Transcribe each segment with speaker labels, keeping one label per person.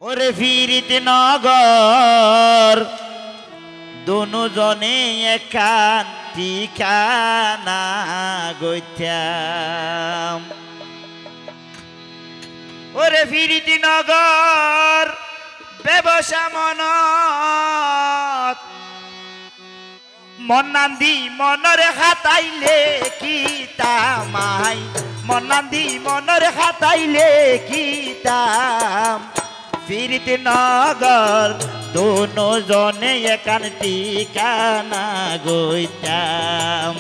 Speaker 1: ওরে ফিরিত নগর দোনো জনে একান ঠিকানা গইতাম। ওরে ফিরিত নগর ব্যবসা মনত মনান্দি মনরে খাতাইলে কি তামাই মনান্দি মনরে খাতাইলে কি তাম। ফিরিত নগর দোনো জনে একান ঠিকানা গইতাম।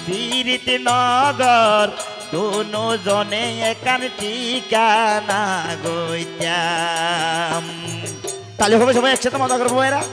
Speaker 1: ফিরিত নগর দোনো জনে একান ঠিকানা গইতাম। তাহলে হবে সবাই একসাথে মজা করবো এরা।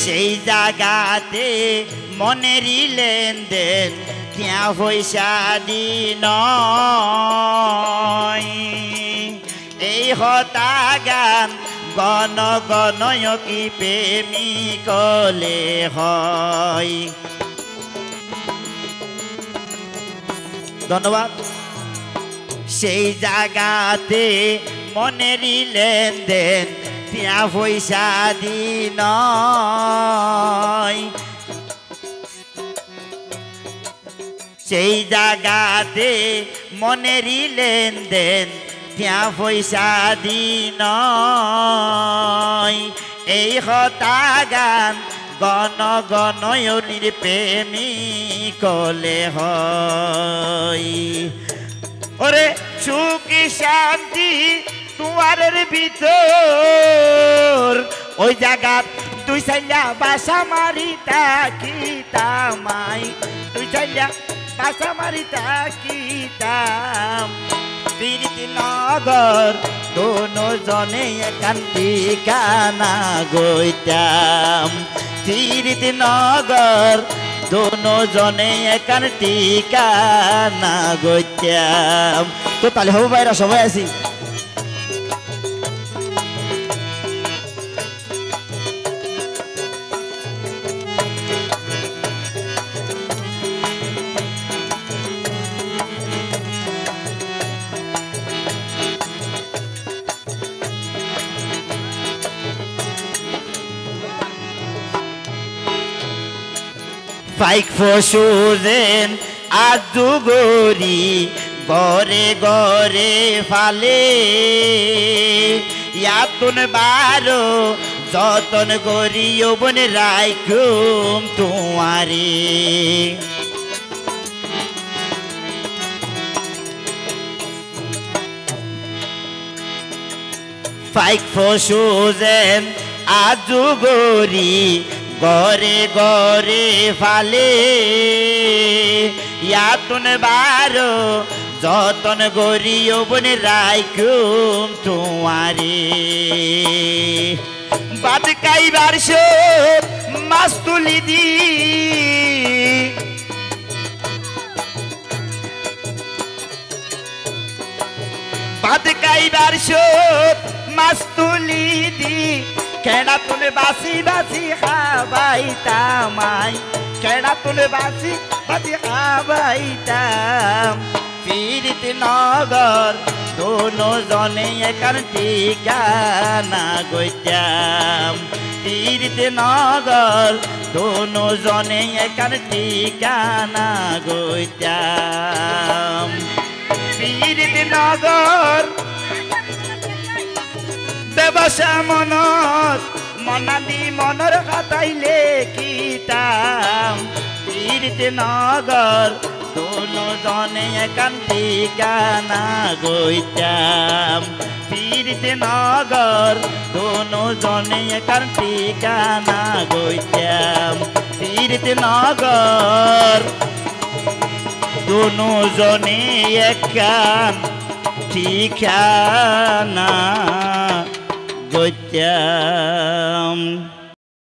Speaker 1: সেই জায়গাতে মনেরই লেনদেন টিয়া পয়সা দিন এই হতা গান গণ গণয় কি প্রেমী কলে হয়। ধন্যবাদ। সেই জায়গাতে মনেরই লেনদেন টিয়া পয়সা দিন সেই জায়গাতে মনেরই লেনদেন টিয়া পয়সা দিন এই হতা গান গণ গণয়নির প্রেমী কলে হয়। ওরে সুখী শান্তি দুয়ারের ভিতর ওই জায়গা তুই চাইলা বাসা মারি তাকিতামাই তুই চাইলা বাসা মারি তাকিতাম। ফিরিত নগর দোনো জনে একান ঠিকানা গইতাম। ফিরিত নগর দোনো জনে একান ঠিকানা গইতাম। তো তাহলে হবো ভাইরা সবাই আছি। পাইক ফসুরেন আজু গরি গরে গরে ফালে ইয়াতুন বারো যতন গরি যৌবন রাইখুম তোমারে। পাইক ফসুরেন আজু গরি গরে গরে ফালে ইয়াতুন বারো যতন গরি যৌবন রাইখুম তোমারে। বাদ কাইবার সব মাছ তুলি দি বাদ কাইবার সব মাছ তুলি দি কেডা তুলে বাসি বাসি খাবাইতামাই কেডা তুলে বাসি বাসি খাবাইতাম। ফিরিত নগর দোনো জনে একান ঠিকানা গইতাম। ফিরিত নগর দোনো জনে একান ঠিকানা গইতাম। ফিরিত নগর ব্যবসা মনত মনাদি মনর খাতাইলে কি তাম। ফিরিত নগর দোনো জনে একান ঠিকানা গইতাম। ফিরিত নগর দোনো জনে একান ঠিকানা গইতাম। ফিরিত নগর দোনো জনে একান ঠিকানা গইতাম।